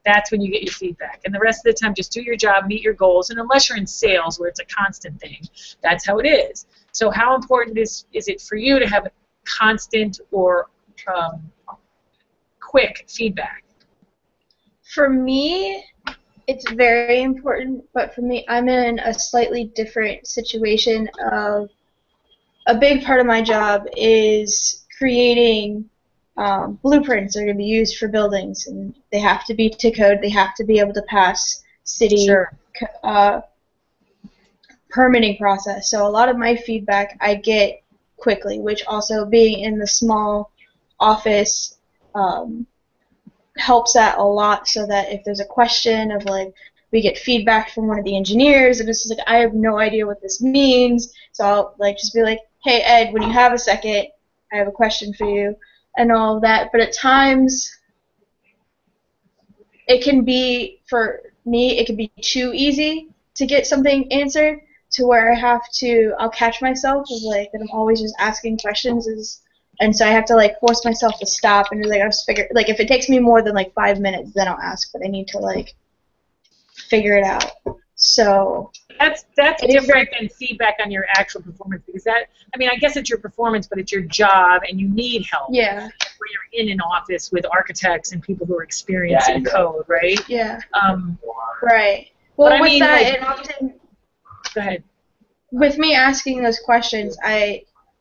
That's when you get your feedback. And the rest of the time, just do your job, meet your goals. And unless you're in sales where it's a constant thing, that's how it is. So how important is it for you to have constant or quick feedback? For me, it's very important, but for me, I'm in a slightly different situation of a big part of my job is creating blueprints that are going to be used for buildings, and they have to be to code. They have to be able to pass city Sure. Permitting process. So a lot of my feedback I get quickly, which also being in the small office helps that a lot, so that if there's a question of like we get feedback from one of the engineers and it's just like I have no idea what this means, so I'll like just be like, hey Ed, when you have a second, I have a question for you and all of that. But at times it can be, for me, it can be too easy to get something answered to where I'll catch myself of like that I'm always just asking questions, and so I have to like force myself to stop and like I'll just figure, like if it takes me more than like 5 minutes, then I'll ask, but I need to like figure it out. So that's different than feedback on your actual performance, because that, I mean, I guess it's your performance, but it's your job and you need help. Yeah. Where you're in an office with architects and people who are experienced in code, right? Yeah. Right. Well, but I with mean, that, like, it often, go ahead. with me asking those questions,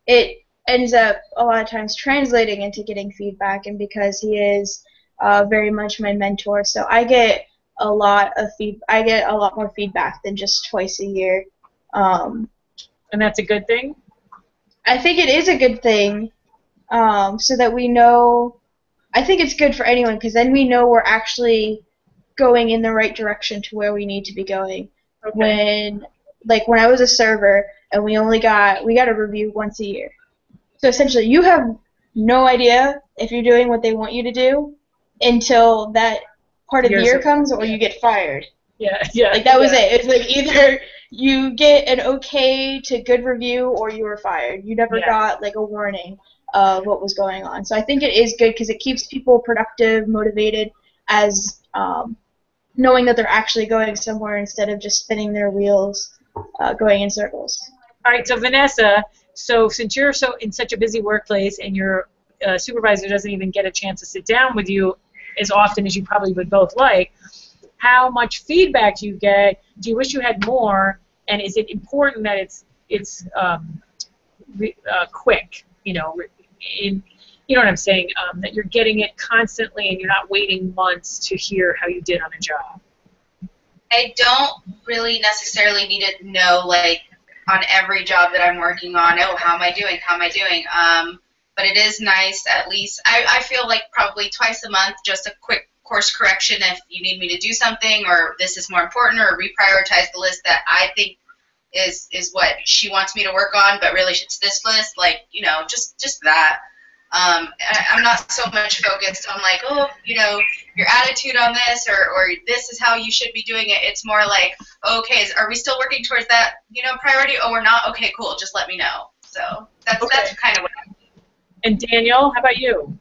it ends up a lot of times translating into getting feedback, and because he is very much my mentor, so I get a lot more feedback than just twice a year. And that's a good thing? I think it is a good thing, so that we know. I think it's good for anyone, because then we know we're actually going in the right direction to where we need to be going. Okay. When I was a server and we got a review once a year. So essentially you have no idea if you're doing what they want you to do until that part of the year comes, or you get fired. Yeah. Like that was it. It's like either you get an okay to good review or you were fired. You never got like a warning of what was going on. So I think it is good because it keeps people productive, motivated, as knowing that they're actually going somewhere instead of just spinning their wheels, going in circles. All right, so Vanessa, since you're in such a busy workplace and your supervisor doesn't even get a chance to sit down with you as often as you probably would both like, how much feedback do you get? Do you wish you had more? And is it important that it's quick? You know what I'm saying? That you're getting it constantly and you're not waiting months to hear how you did on a job. I don't really necessarily need to know, like, on every job that I'm working on, oh, how am I doing? But it is nice, at least, I feel like probably twice a month, just a quick course correction if you need me to do something, or this is more important, or reprioritize the list that I think is what she wants me to work on, but really it's this list, like, just that. I'm not so much focused on like, oh, your attitude on this, or this is how you should be doing it. It's more like, okay, are we still working towards that, priority? Oh, we're not? Okay, cool. Just let me know. So that's kind of what I'm doing. And Daniel, how about you?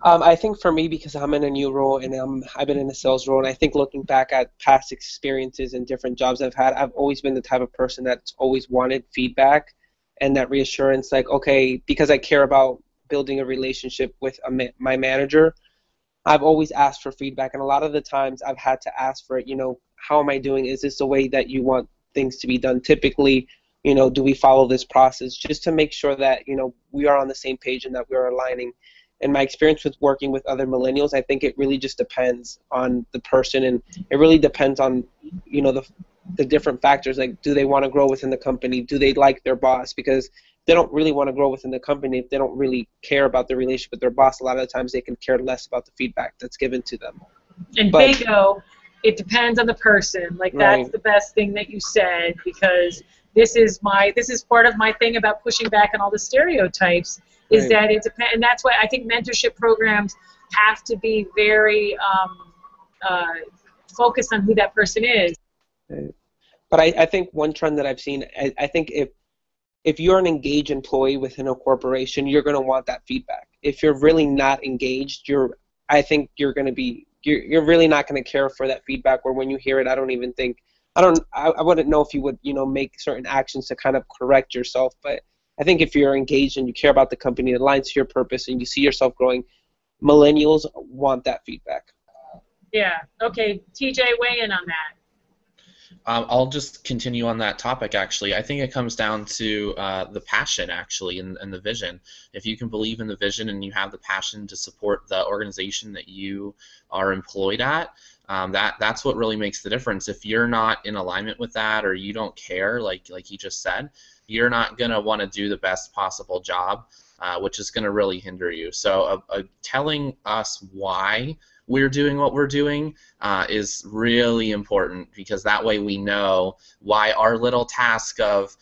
I think for me, because I'm in a new role and I've been in a sales role, and I think looking back at past experiences and different jobs I've had, I've always been the type of person that's always wanted feedback and that reassurance, like, okay, because I care about building a relationship with my manager, I've always asked for feedback, and a lot of the times I've had to ask for it, how am I doing? Is this the way that you want things to be done? Typically, do we follow this process? Just to make sure that, we are on the same page and that we're aligning. In my experience with working with other millennials, I think it really just depends on the person, and it really depends on, the different factors, like, do they want to grow within the company? Do they like their boss? Because they don't really want to grow within the company if they don't really care about the relationship with their boss. A lot of the times they can care less about the feedback that's given to them. And bingo, it depends on the person. Like, that's the best thing that you said, because this is part of my thing about pushing back on all the stereotypes, is that it depends, and that's why I think mentorship programs have to be very focused on who that person is. But I think one trend that I've seen, I think if you're an engaged employee within a corporation, you're going to want that feedback. If you're really not engaged, I think you're going to be, you're really not going to care for that feedback, or when you hear it, I wouldn't know if you would, make certain actions to kind of correct yourself. But I think if you're engaged and you care about the company, it aligns to your purpose, and you see yourself growing, millennials want that feedback. Yeah. Okay, TJ, weigh in on that. I'll just continue on that topic, actually. I think it comes down to the passion, actually, and the vision. If you can believe in the vision and you have the passion to support the organization that you are employed at, that's what really makes the difference. If you're not in alignment with that, or you don't care, like you just said, you're not going to want to do the best possible job, which is going to really hinder you. So telling us why we're doing what we're doing is really important, because that way we know why our little task of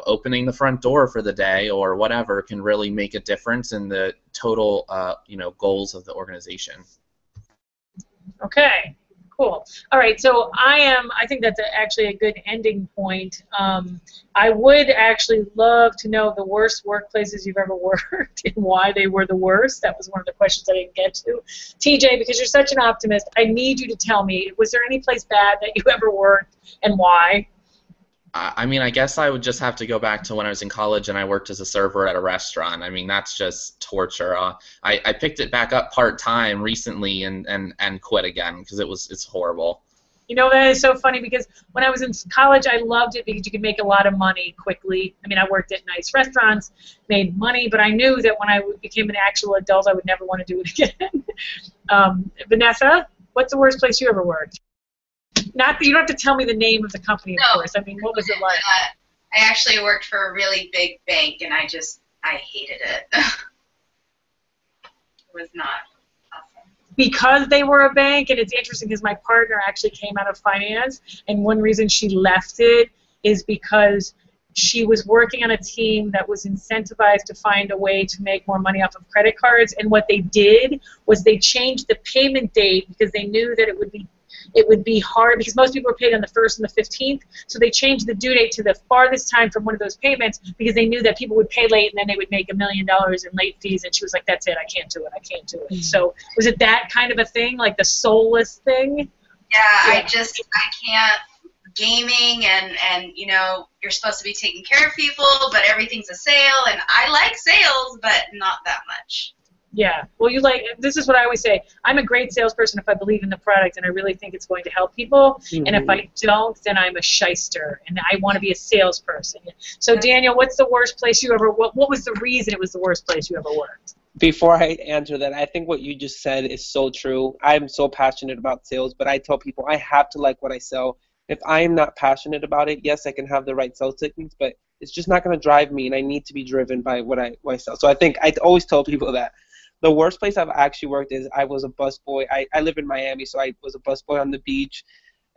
opening the front door for the day or whatever can really make a difference in the total goals of the organization. Okay, cool. All right, so I think that's actually a good ending point. I would actually love to know the worst workplaces you've ever worked and why they were the worst. That was one of the questions I didn't get to. TJ, because you're such an optimist, I need you to tell me, was there any place bad that you ever worked and why? I mean, I guess I would just have to go back to when I was in college and I worked as a server at a restaurant. I mean, that's just torture. I picked it back up part-time recently and quit again because it's horrible. You know, that is so funny, because when I was in college, I loved it because you could make a lot of money quickly. I mean, I worked at nice restaurants, made money, but I knew that when I became an actual adult, I would never want to do it again. Vanessa, what's the worst place you ever worked? Not that you don't have to tell me the name of the company, of course. I mean, what was it like? I actually worked for a really big bank, and I hated it. It was not awesome. Because they were a bank, and it's interesting because my partner actually came out of finance, and one reason she left it is because she was working on a team that was incentivized to find a way to make more money off of credit cards, and what they did was they changed the payment date because they knew that it would be hard, because most people were paid on the 1st and the 15th, so they changed the due date to the farthest time from one of those payments because they knew that people would pay late and then they would make $1 million in late fees, and she was like, that's it, I can't do it. Mm-hmm. So was it that kind of a thing, like the soulless thing? Yeah, I can't. Gaming and you're supposed to be taking care of people, but everything's a sale, and I like sales, but not that much. Yeah, well, this is what I always say. I'm a great salesperson if I believe in the product and I really think it's going to help people. Mm-hmm. And if I don't, then I'm a shyster, and I want to be a salesperson. So, Daniel, what's the worst place you ever worked? What was the reason it was the worst place you ever worked? Before I answer that, I think what you just said is so true. I'm so passionate about sales, but I tell people I have to like what I sell. If I am not passionate about it, yes, I can have the right sales techniques, but it's just not going to drive me, and I need to be driven by what I sell. So I think I always tell people that. The worst place I've actually worked is I was a busboy. I live in Miami, so I was a busboy on the beach.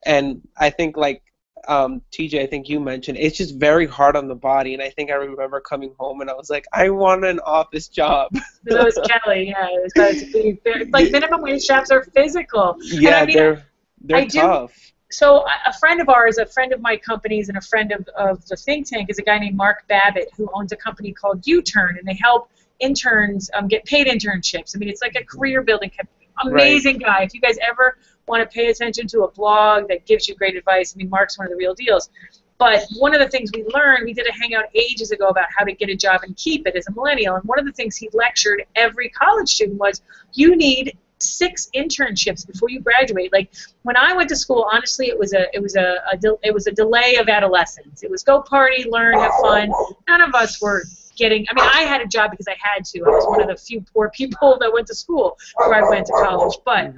And I think, like TJ, I think you mentioned, it's just very hard on the body. And I think I remember coming home and I was like, I want an office job. That was Kelly, yeah. It was like minimum wage jobs are physical. Yeah, I mean, they're tough. So a friend of ours, a friend of my company's, and a friend of the think tank is a guy named Mark Babbitt, who owns a company called U-Turn, and they help interns get paid internships. I mean, it's like a career building company. Amazing guy. If you guys ever want to pay attention to a blog that gives you great advice, I mean, Mark's one of the real deals. But one of the things we learned, we did a hangout ages ago about how to get a job and keep it as a millennial, and one of the things he lectured every college student was, you need 6 internships before you graduate. Like when I went to school, honestly, it was a delay of adolescence. It was go party, learn, have fun. None of us were getting. I mean, I had a job because I had to. I was one of the few poor people that went to school before I went to college. But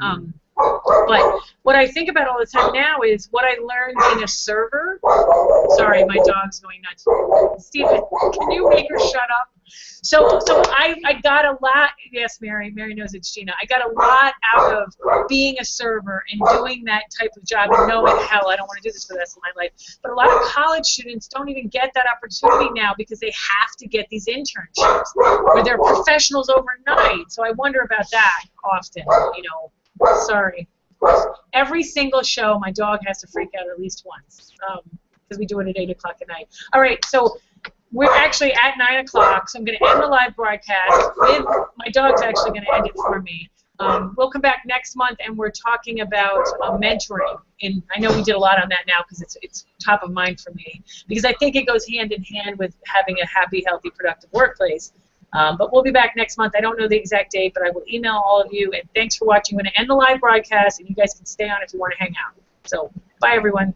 what I think about all the time now is what I learned being a server. Sorry, my dog's going nuts. Stephen, can you make her shut up? So I got a lot. Yes, Mary knows it's Gina. I got a lot out of being a server and doing that type of job and knowing, hell, I don't want to do this for the rest of my life. But a lot of college students don't even get that opportunity now because they have to get these internships where they're professionals overnight. So I wonder about that often, Sorry. Every single show, my dog has to freak out at least once because we do it at 8 o'clock at night. All right, so we're actually at 9 o'clock, so I'm going to end the live broadcast. My dog's actually going to end it for me. We'll come back next month, and we're talking about mentoring. And I know we did a lot on that now because it's top of mind for me, because I think it goes hand in hand with having a happy, healthy, productive workplace. But we'll be back next month. I don't know the exact date, but I will email all of you. And thanks for watching. I'm going to end the live broadcast, and you guys can stay on if you want to hang out. So bye, everyone.